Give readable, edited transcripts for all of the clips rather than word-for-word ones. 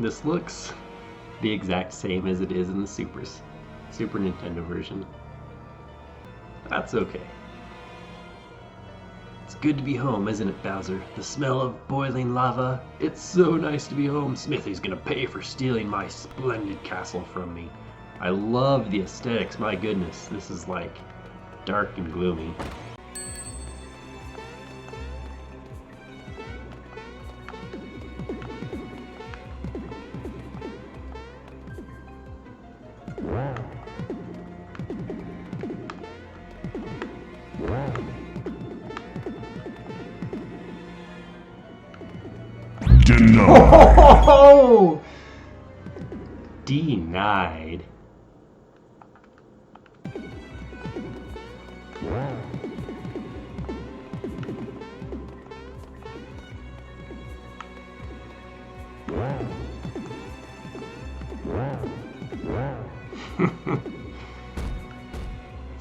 This looks the exact same as it is in the Super Nintendo version. That's okay. It's good to be home, isn't it, Bowser? The smell of boiling lava. It's so nice to be home. Smithy's gonna pay for stealing my splendid castle from me. I love the aesthetics, my goodness. This is like dark and gloomy. Denied. Denied.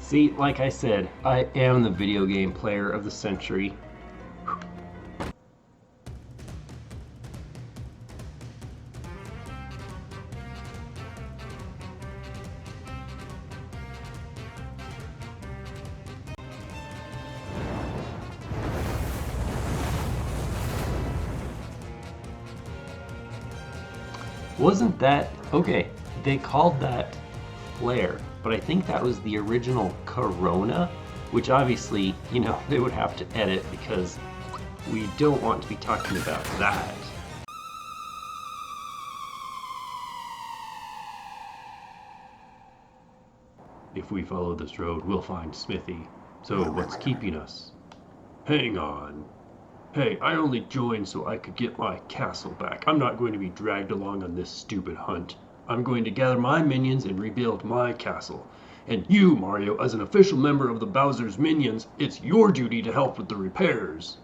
See, like I said, I am the video game player of the century. Wasn't that... Okay, they called that Flare, but I think that was the original Corona, which obviously, you know, they would have to edit because we don't want to be talking about that. If we follow this road, we'll find Smithy. So what's keeping us? Hang on. Hey, I only joined so I could get my castle back. I'm not going to be dragged along on this stupid hunt. I'm going to gather my minions and rebuild my castle. And you, Mario, as an official member of the Bowser's Minions, it's your duty to help with the repairs.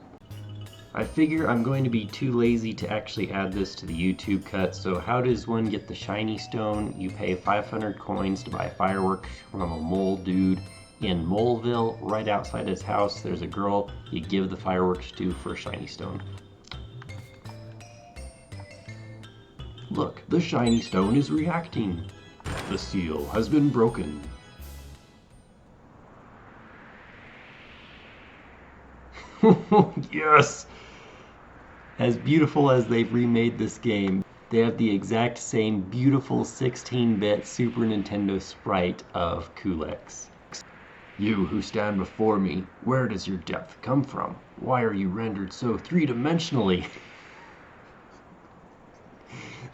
I figure I'm going to be too lazy to actually add this to the YouTube cut, so how does one get the shiny stone? You pay 500 coins to buy fireworks from a mole dude in Moleville, right outside his house. There's a girl you give the fireworks to for a shiny stone. Look, the shiny stone is reacting. The seal has been broken. Yes! As beautiful as they've remade this game, they have the exact same beautiful 16-bit Super Nintendo sprite of Culex. You who stand before me, where does your depth come from? Why are you rendered so three-dimensionally?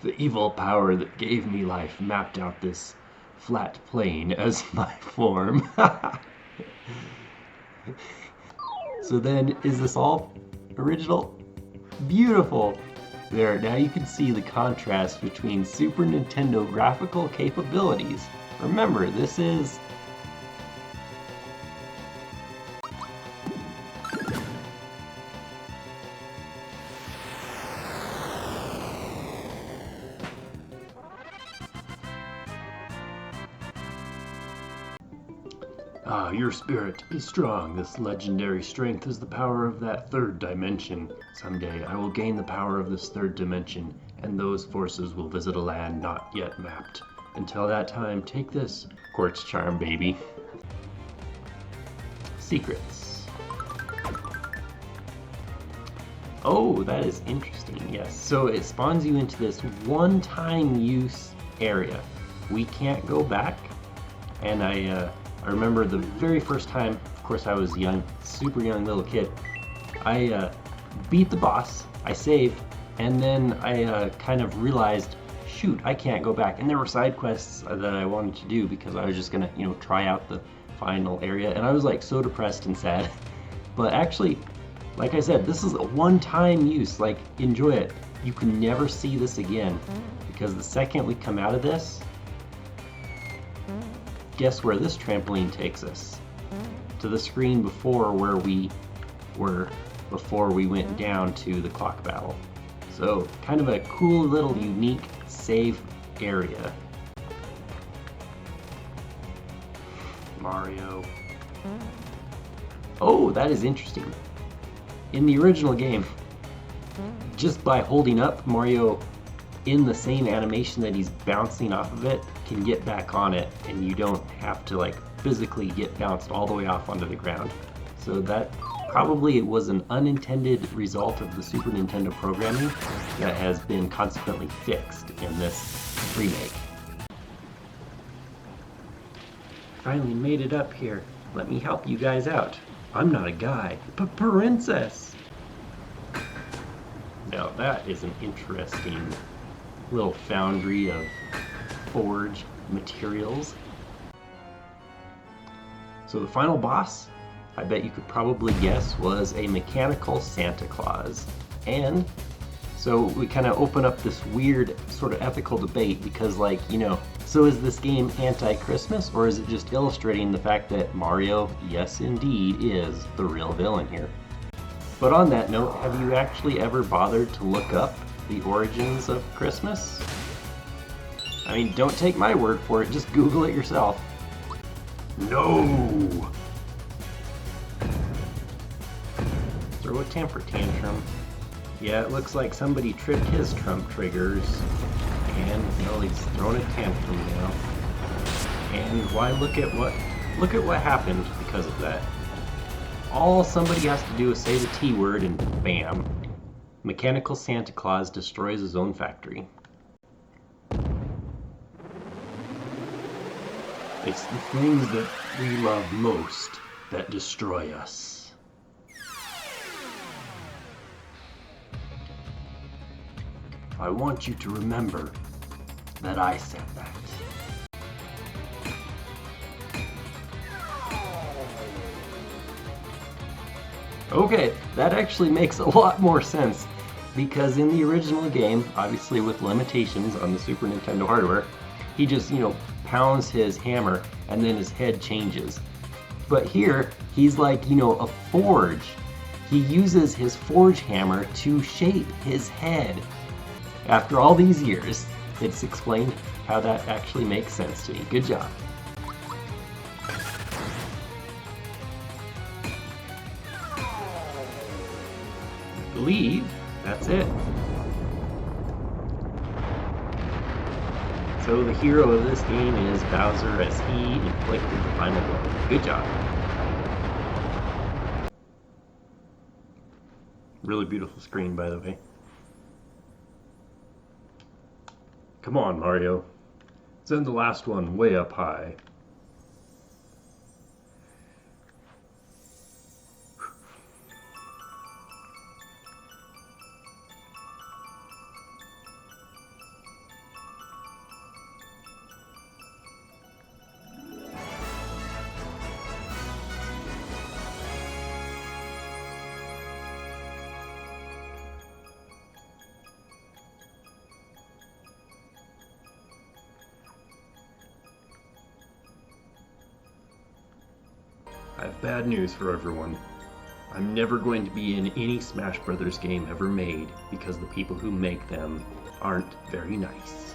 The evil power that gave me life mapped out this flat plane as my form. So then, is this all original? Beautiful! There, now you can see the contrast between Super Nintendo graphical capabilities. Remember, this is... Ah, your spirit is strong. This legendary strength is the power of that third dimension. Someday I will gain the power of this third dimension, and those forces will visit a land not yet mapped. Until that time, take this. Quartz charm, baby. Secrets. Oh, that is interesting, yes. So it spawns you into this one-time use area. We can't go back, and I remember the very first time, of course I was young, super young little kid, I beat the boss, I saved, and then I kind of realized, shoot, I can't go back. And there were side quests that I wanted to do because I was just gonna, you know, try out the final area, and I was like so depressed and sad. But actually, like I said, this is a one-time use, like, enjoy it. You can never see this again, because the second we come out of this, guess where this trampoline takes us? To the screen before where we were before we went down to the clock battle. So kind of a cool little unique save area. Mario. Oh, that is interesting. In the original game, just by holding up, Mario in the same animation that he's bouncing off of it, can get back on it, and you don't have to like physically get bounced all the way off onto the ground. So that probably was an unintended result of the Super Nintendo programming that has been consequently fixed in this remake. Finally made it up here. Let me help you guys out. I'm not a guy, but princess. Now that is an interesting little foundry of forged materials. So the final boss, I bet you could probably guess, was a mechanical Santa Claus. And so we kind of open up this weird sort of ethical debate because, like, you know, so is this game anti-Christmas, or is it just illustrating the fact that Mario, yes indeed, is the real villain here? But on that note, have you actually ever bothered to look up the origins of Christmas? I mean, don't take my word for it, just Google it yourself. No! Throw a temper tantrum. Yeah, it looks like somebody tripped his trump triggers. And, well, he's throwing a tantrum now. And why, look at what happened because of that. All somebody has to do is say the T word and bam. Mechanical Santa Claus destroys his own factory. It's the things that we love most that destroy us. I want you to remember that I said that. Okay, that actually makes a lot more sense, because in the original game, obviously with limitations on the Super Nintendo hardware, he just, you know, pounds his hammer and then his head changes. But here, he's like, you know, a forge. He uses his forge hammer to shape his head. After all these years, it's explained how that actually makes sense to me. Good job. I believe that's it. So the hero of this game is Bowser, as he inflicted the final blow. Good job. Really beautiful screen, by the way. Come on, Mario. Send the last one way up high. I have bad news for everyone. I'm never going to be in any Smash Brothers game ever made because the people who make them aren't very nice.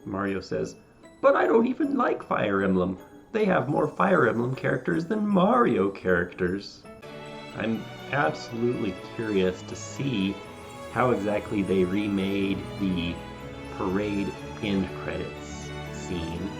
Mario says, "But I don't even like Fire Emblem. They have more Fire Emblem characters than Mario characters." I'm absolutely curious to see how exactly they remade the parade end credits scene.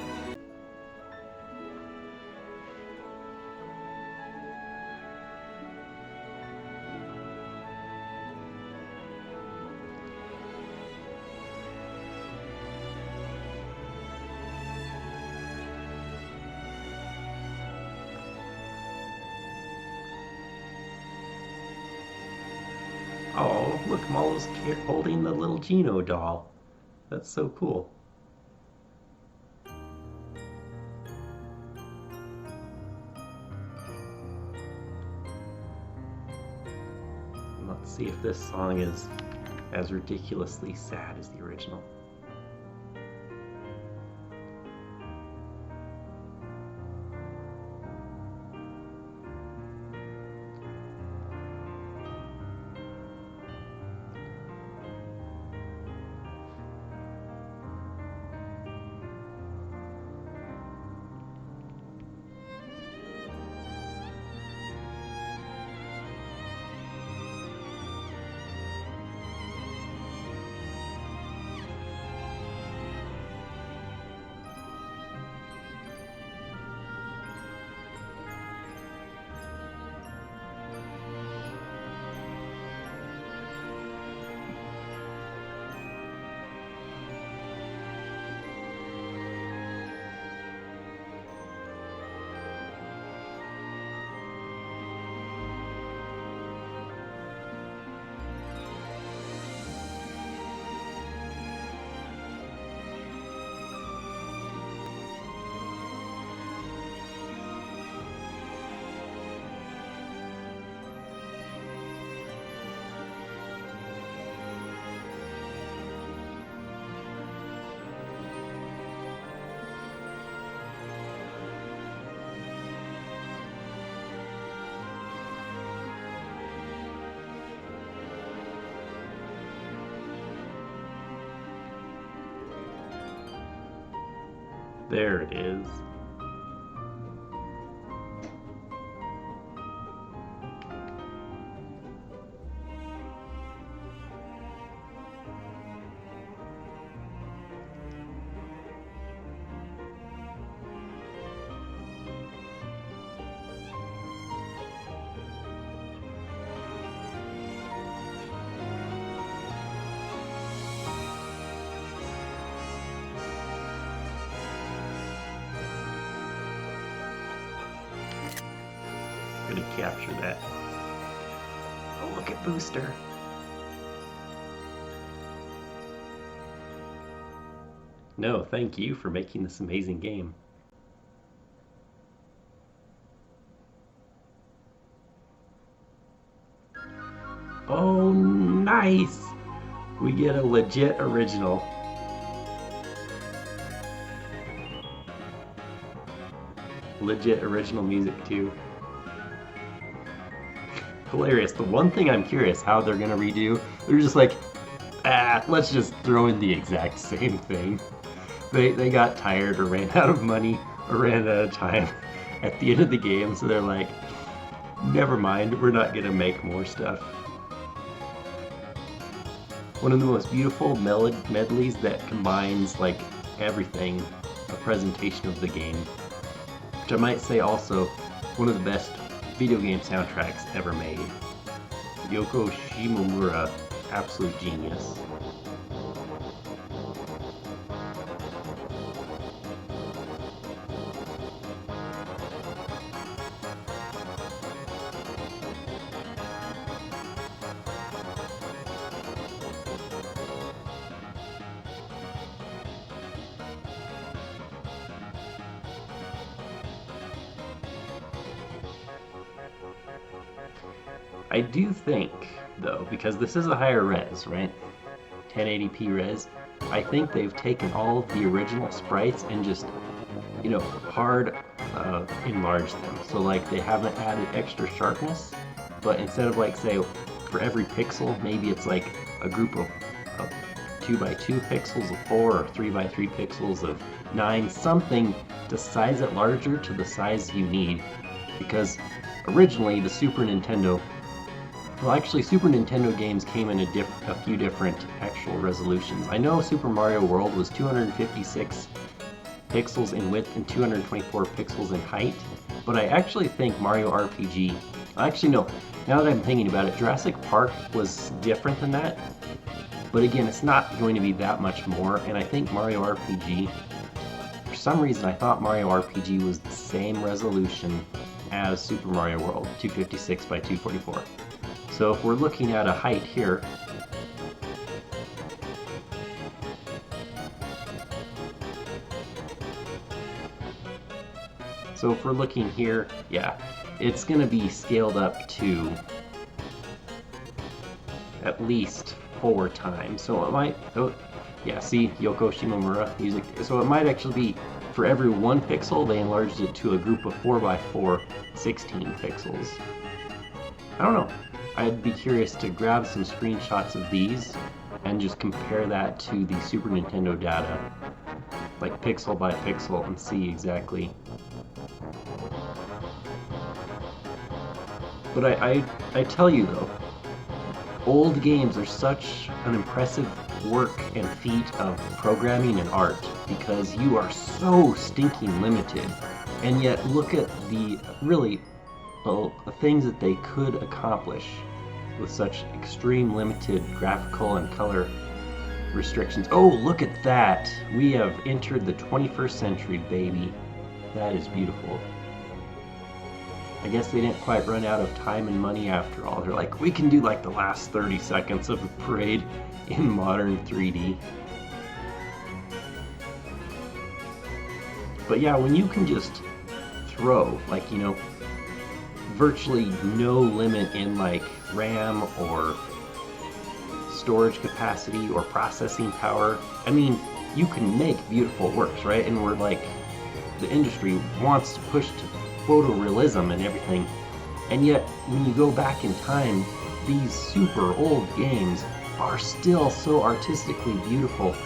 Oh, look, Molo's holding the little Geno doll. That's so cool. Let's see if this song is as ridiculously sad as the original. There it is. Gonna capture that. Oh, look at Booster. No, thank you for making this amazing game. Oh, nice! We get a legit original. Legit original music too. Hilarious. The one thing I'm curious how they're gonna redo, they're just like, let's just throw in the exact same thing. They got tired or ran out of money or ran out of time at the end of the game, so they're like, never mind, we're not gonna make more stuff. One of the most beautiful medleys that combines like everything, a presentation of the game, which I might say also one of the best video game soundtracks ever made. Yoko Shimomura, absolute genius. I do think, though, because this is a higher res, right? 1080p res, I think they've taken all of the original sprites and just, hard enlarged them. So like they haven't added extra sharpness, but instead of like say for every pixel, maybe it's like a group of 2x2 pixels of 4 or 3x3 pixels of 9, something to size it larger to the size you need. Because originally the Super Nintendo, well, actually, Super Nintendo games came in a few different actual resolutions. I know Super Mario World was 256 pixels in width and 224 pixels in height, but I actually think Mario RPG, actually no, now that I'm thinking about it, Jurassic Park was different than that, but again, it's not going to be that much more, and I think Mario RPG, for some reason I thought Mario RPG was the same resolution as Super Mario World, 256 by 244. So if we're looking at a height here, yeah, it's going to be scaled up to at least 4 times. So it might, see, Yoko Shimomura music. So it might actually be for every 1 pixel, they enlarged it to a group of 4x4, 16 pixels. I don't know. I'd be curious to grab some screenshots of these and just compare that to the Super Nintendo data, like pixel by pixel, and see exactly. But I tell you though, old games are such an impressive work and feat of programming and art because you are so stinking limited, and yet look at the things that they could accomplish with such extreme limited graphical and color restrictions. Oh, look at that! We have entered the 21st century, baby. That is beautiful. I guess they didn't quite run out of time and money after all. They're like, we can do like the last 30 seconds of a parade in modern 3D. But yeah, when you can just throw, like, virtually no limit in like RAM or storage capacity or processing power, I mean, you can make beautiful works, right? And we're like, the industry wants to push to photorealism and everything, and yet when you go back in time, these super old games are still so artistically beautiful,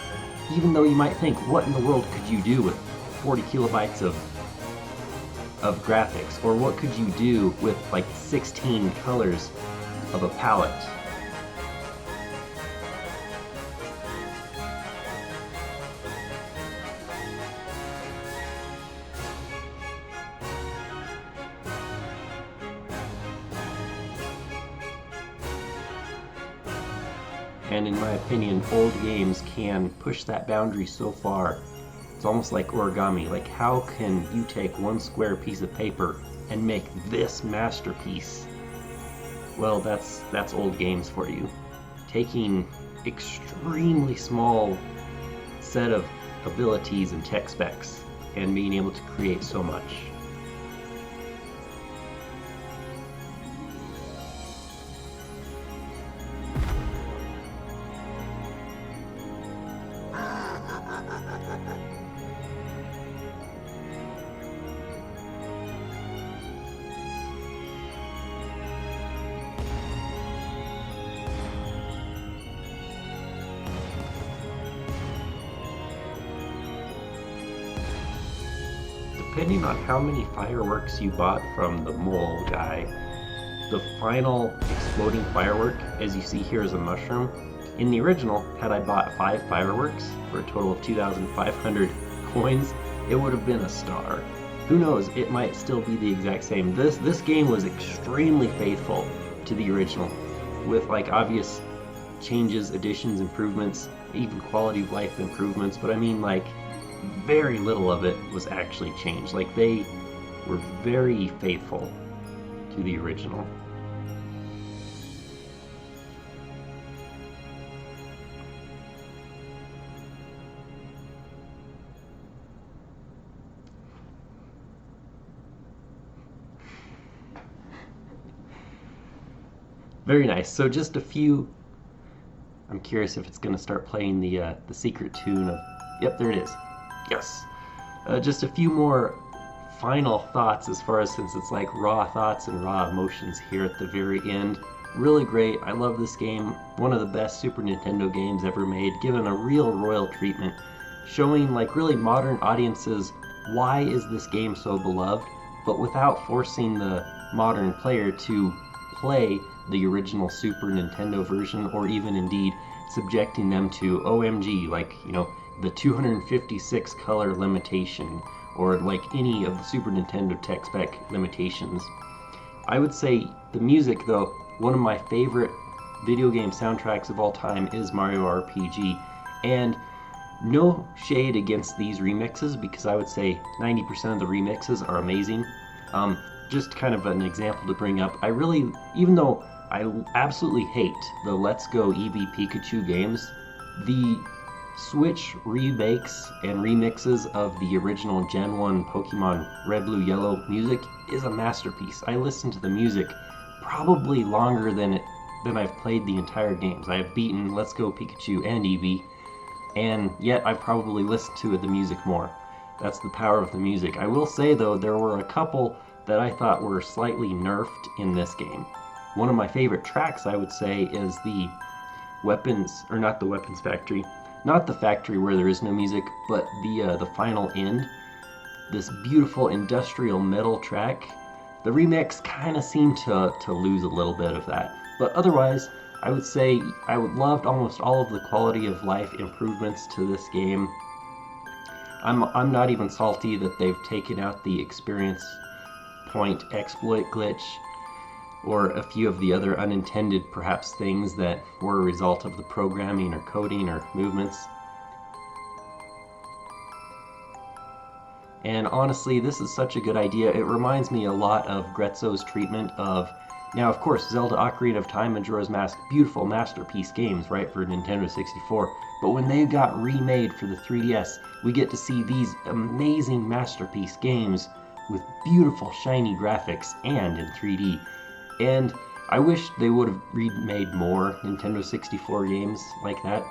even though you might think, what in the world could you do with 40 kilobytes of graphics? Or what could you do with like 16 colors of a palette? And in my opinion, old games can push that boundary so far. It's almost like origami. Like, how can you take one square piece of paper and make this masterpiece? Well, that's old games for you. Taking extremely small set of abilities and tech specs and being able to create so much. Depending on how many fireworks you bought from the mole guy, the final exploding firework, as you see here, is a mushroom. In the original, had I bought 5 fireworks for a total of 2,500 coins, it would have been a star. Who knows, it might still be the exact same. This game was extremely faithful to the original, with like obvious changes, additions, improvements, even quality of life improvements, but I mean like very little of it was actually changed. Like, they were very faithful to the original. Very nice. So just a few. I'm curious if it's going to start playing the secret tune of. Yep, there it is. Yes. Just a few more final thoughts, as far as, since it's like raw thoughts and raw emotions here at the very end. Really great. I love this game. One of the best Super Nintendo games ever made, given a real royal treatment, showing like really modern audiences why is this game so beloved, but without forcing the modern player to play the original Super Nintendo version, or even indeed subjecting them to OMG, like, you know, the 256 color limitation, or like any of the Super Nintendo tech spec limitations. I would say the music, though, one of my favorite video game soundtracks of all time is Mario RPG, and no shade against these remixes, because I would say 90% of the remixes are amazing. Just kind of an example to bring up, I really, even though I absolutely hate the Let's Go Eevee Pikachu games, the Switch remakes and remixes of the original Gen 1 Pokemon Red, Blue, Yellow music is a masterpiece. I listened to the music probably longer than I've played the entire games. I have beaten Let's Go Pikachu and Eevee, and yet I've probably listened to the music more. That's the power of the music. I will say, though, there were a couple that I thought were slightly nerfed in this game. One of my favorite tracks, I would say, is the weapons, or not the weapons factory, not the factory where there is no music, but the final end, this beautiful industrial metal track. The remix kind of seemed to lose a little bit of that, but otherwise, I would say I would loved almost all of the quality of life improvements to this game. I'm not even salty that they've taken out the experience point exploit glitch, or a few of the other unintended, perhaps, things that were a result of the programming or coding or movements. And honestly, this is such a good idea. It reminds me a lot of Grezzo's treatment of, now of course, Zelda Ocarina of Time, Majora's Mask, beautiful masterpiece games, right, for Nintendo 64, but when they got remade for the 3DS, we get to see these amazing masterpiece games with beautiful shiny graphics and in 3D. And I wish they would have remade more Nintendo 64 games like that.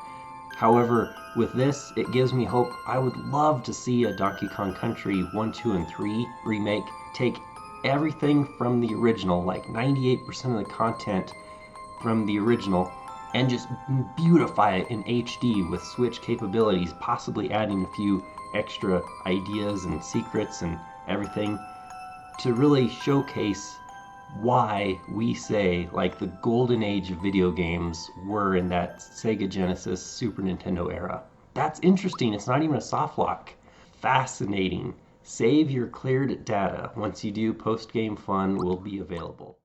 However, with this, it gives me hope. I would love to see a Donkey Kong Country 1, 2, and 3 remake take everything from the original, like 98% of the content from the original, and just beautify it in HD with Switch capabilities, possibly adding a few extra ideas and secrets and everything to really showcase why we say like the golden age of video games were in that Sega Genesis Super Nintendo era. That's interesting. It's not even a soft lock. Fascinating. Save your cleared data. Once you do, post game fun will be available.